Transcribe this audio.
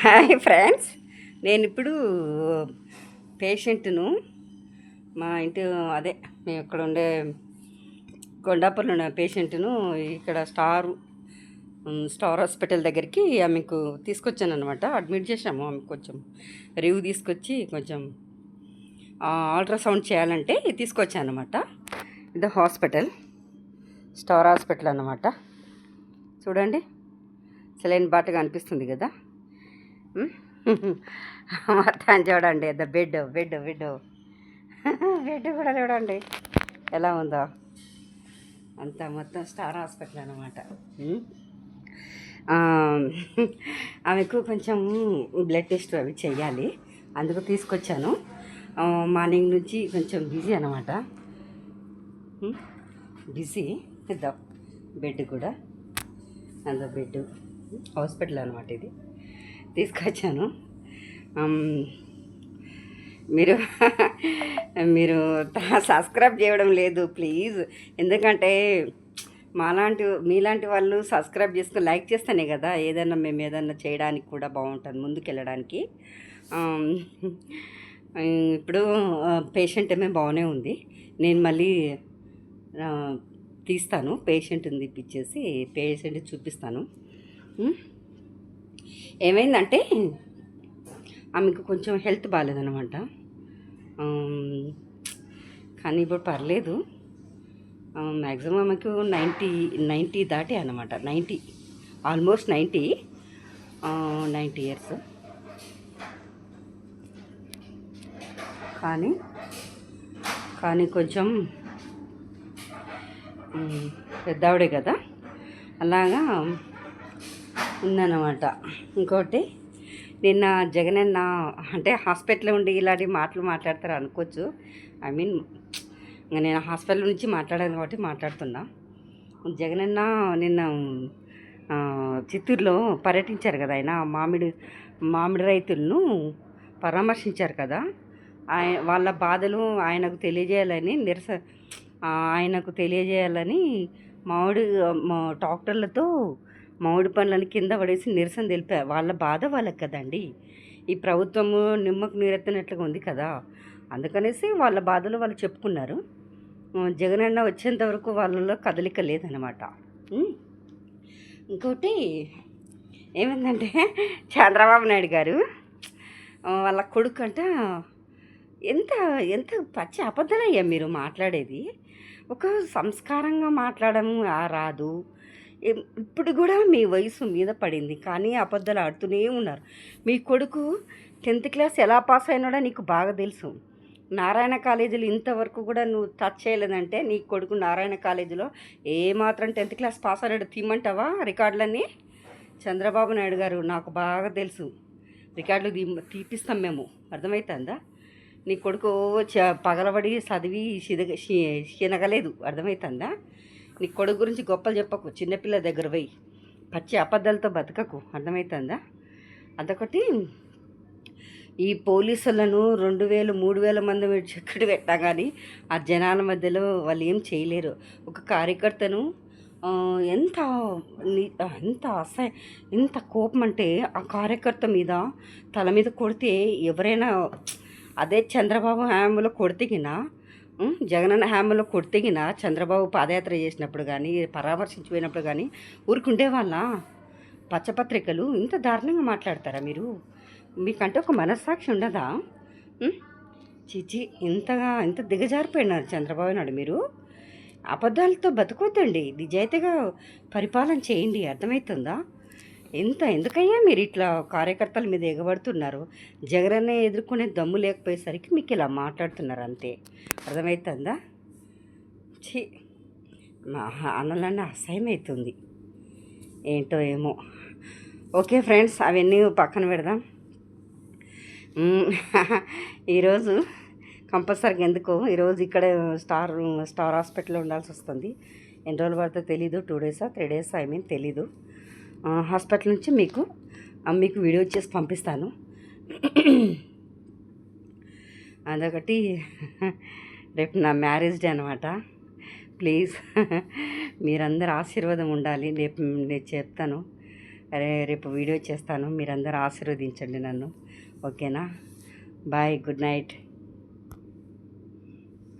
Hi friends, నేను ఇప్పుడు పేషెంట్ను మా ఇంటి అదే మేము ఇక్కడ ఉండే కొండాపూర్లో ఉన్న పేషెంట్ను ఇక్కడ స్టార్ హాస్పిటల్ దగ్గరికి ఆమెకు తీసుకొచ్చాను అనమాట. అడ్మిట్ చేసాము. ఆమెకు కొంచెం రివ్యూ తీసుకొచ్చి కొంచెం అల్ట్రాసౌండ్ చేయాలంటే తీసుకొచ్చాను అనమాట. ఇది హాస్పిటల్, స్టార్ హాస్పిటల్ అన్నమాట. చూడండి, సెలైన్ బాటగా అనిపిస్తుంది కదా. మొత్తం చూడండి, బెడ్ బెడ్ బెడ్ బెడ్ కూడా చూడండి ఎలా ఉందో. అంతా మొత్తం స్టార్ హాస్పిటల్ అనమాట. ఆమెకు కొంచెం బ్లడ్ టెస్ట్ అవి చెయ్యాలి, అందుకు తీసుకొచ్చాను. మార్నింగ్ నుంచి కొంచెం బిజీ అనమాట, బిజీ. ఇద్దాం బెడ్ కూడా, అంత బెడ్ హాస్పిటల్ అనమాట. ఇది తీసుకొచ్చాను. మీరు మీరు సబ్స్క్రైబ్ చేయడం లేదు ప్లీజ్. ఎందుకంటే మీలాంటి వాళ్ళు సబ్స్క్రైబ్ చేసుకుని లైక్ చేస్తేనే కదా మేము ఏదైనా చేయడానికి కూడా బాగుంటుంది, ముందుకు వెళ్ళడానికి. ఇప్పుడు పేషెంట్ ఏమో బాగానే ఉంది. నేను మళ్ళీ తీస్తాను, పేషెంట్ని తెప్పించేసి పేషెంట్ చూపిస్తాను. ఏమైందంటే ఆమెకు కొంచెం హెల్త్ బాగాలేదనమాట, కానీ ఇప్పుడు పర్లేదు. మ్యాక్సిమం ఆమెకు 90 దాటే అనమాట. 90, ఆల్మోస్ట్ 90 ఇయర్స్. కానీ కొంచెం పెద్దవాడే కదా, అలాగా ఉందన్నమాట. ఇంకోటి, నిన్న జగనన్న అంటే హాస్పిటల్లో ఉండి ఇలాంటి మాటలు మాట్లాడతారు అనుకోవచ్చు. ఐ మీన్ నేను హాస్పిటల్ నుంచి మాట్లాడాను కాబట్టి మాట్లాడుతున్నా. జగనన్న నిన్న చిత్తూరులో పర్యటించారు కదా. ఆయన మామిడి రైతులను పరామర్శించారు కదా. వాళ్ళ బాధలు ఆయనకు తెలియజేయాలని ట్రాక్టర్లతో మామిడి పండ్లను కింద పడేసి నిరసన తెలిపారు. వాళ్ళ బాధ వాళ్ళకి కదండి. ఈ ప్రభుత్వము నిమ్మకు నీరెత్తినట్లుగా ఉంది కదా, అందుకనేసి వాళ్ళ బాధలు వాళ్ళు చెప్పుకున్నారు. జగనన్న వచ్చేంత వరకు వాళ్ళలో కదలిక లేదనమాట. ఇంకోటి ఏమైందంటే, చంద్రబాబు నాయుడు గారు వాళ్ళ కొడుకు అంట, ఎంత ఎంత పచ్చి అబద్ధాలయ్యా మీరు మాట్లాడేది. ఒక సంస్కారంగా మాట్లాడము రాదు. ఇప్పుడు కూడా మీ వయసు మీద పడింది, కానీ అబద్ధాలు ఆడుతూనే ఉన్నారు. మీ కొడుకు 10th క్లాస్ ఎలా పాస్ అయినాడో నీకు బాగా తెలుసు. నారాయణ కాలేజీలో ఇంతవరకు కూడా నువ్వు టచ్ చేయలేదంటే నీ కొడుకు నారాయణ కాలేజీలో ఏమాత్రం 10th క్లాస్ పాస్ అయినాడు తీయమంటావా రికార్డులన్నీ? చంద్రబాబు నాయుడు గారు, నాకు బాగా తెలుసు, రికార్డులు తీపిస్తాం మేము, అర్థమవుతుందా? నీ కొడుకు పగలబడి చదివి శనగలేదు, అర్థమవుతుందా? నీ కొడుకు గురించి గొప్పలు చెప్పకు, చిన్నపిల్ల దగ్గర పోయి పచ్చి అబద్ధాలతో బతకకు, అర్థమవుతుందా? అదొకటి. ఈ పోలీసులను 2000 3000 మంది చెక్కడి పెట్టా కానీ ఆ జనాల మధ్యలో వాళ్ళు ఏం చేయలేరు. ఒక కార్యకర్తను ఎంత ఎంత కోపం అంటే ఆ కార్యకర్త మీద తల మీద కొడితే ఎవరైనా, అదే చంద్రబాబు హయాంలో కొడితేగిన, జగనన్న హ్యామ్లో కొడితేగిన, చంద్రబాబు పాదయాత్ర చేసినప్పుడు కానీ పరామర్శించిపోయినప్పుడు కానీ ఊరుకుండే వాళ్ళ పచ్చపత్రికలు ఇంత దారుణంగా మాట్లాడతారా మీరు? మీకంటే ఒక మనస్సాక్షి ఉండదా? చిచి, ఇంత దిగజారిపోయినారు చంద్రబాబు నాయుడు. మీరు అబద్ధాలతో బతుకోద్దండి, నిజాయితీగా పరిపాలన చేయండి, అర్థమవుతుందా? ఎందుకయ్యా మీరు ఇట్లా కార్యకర్తల మీద ఎగబడుతున్నారు? జగనన్న ఎదుర్కొనే దమ్ము లేకపోయేసరికి మీకు ఇలా మాట్లాడుతున్నారు, అంతే. అర్థమవుతుందా? ఛీ, మా అన్నలన్నీ అసహ్యమవుతుంది, ఏంటో ఏమో. ఓకే ఫ్రెండ్స్, అవన్నీ పక్కన పెడదాం. ఈరోజు కంపల్సరీగా ఎందుకో ఈరోజు ఇక్కడ స్టార్ హాస్పిటల్లో ఉండాల్సి వస్తుంది. ఎన్ని రోజులు పడితే తెలీదు, 2 days 3 days తెలీదు. హాస్పిటల్ నుంచి మీకు వీడియో చేసి పంపిస్తాను. అదొకటి. రేపు నా మ్యారేజ్ డే అనమాట. ప్లీజ్ మీరందరూ ఆశీర్వాదం ఉండాలి. రేపు నేను చెప్తాను, రేపు వీడియో చేస్తాను. మీరందరూ ఆశీర్వదించండి నన్ను. ఓకేనా? Bye, good night.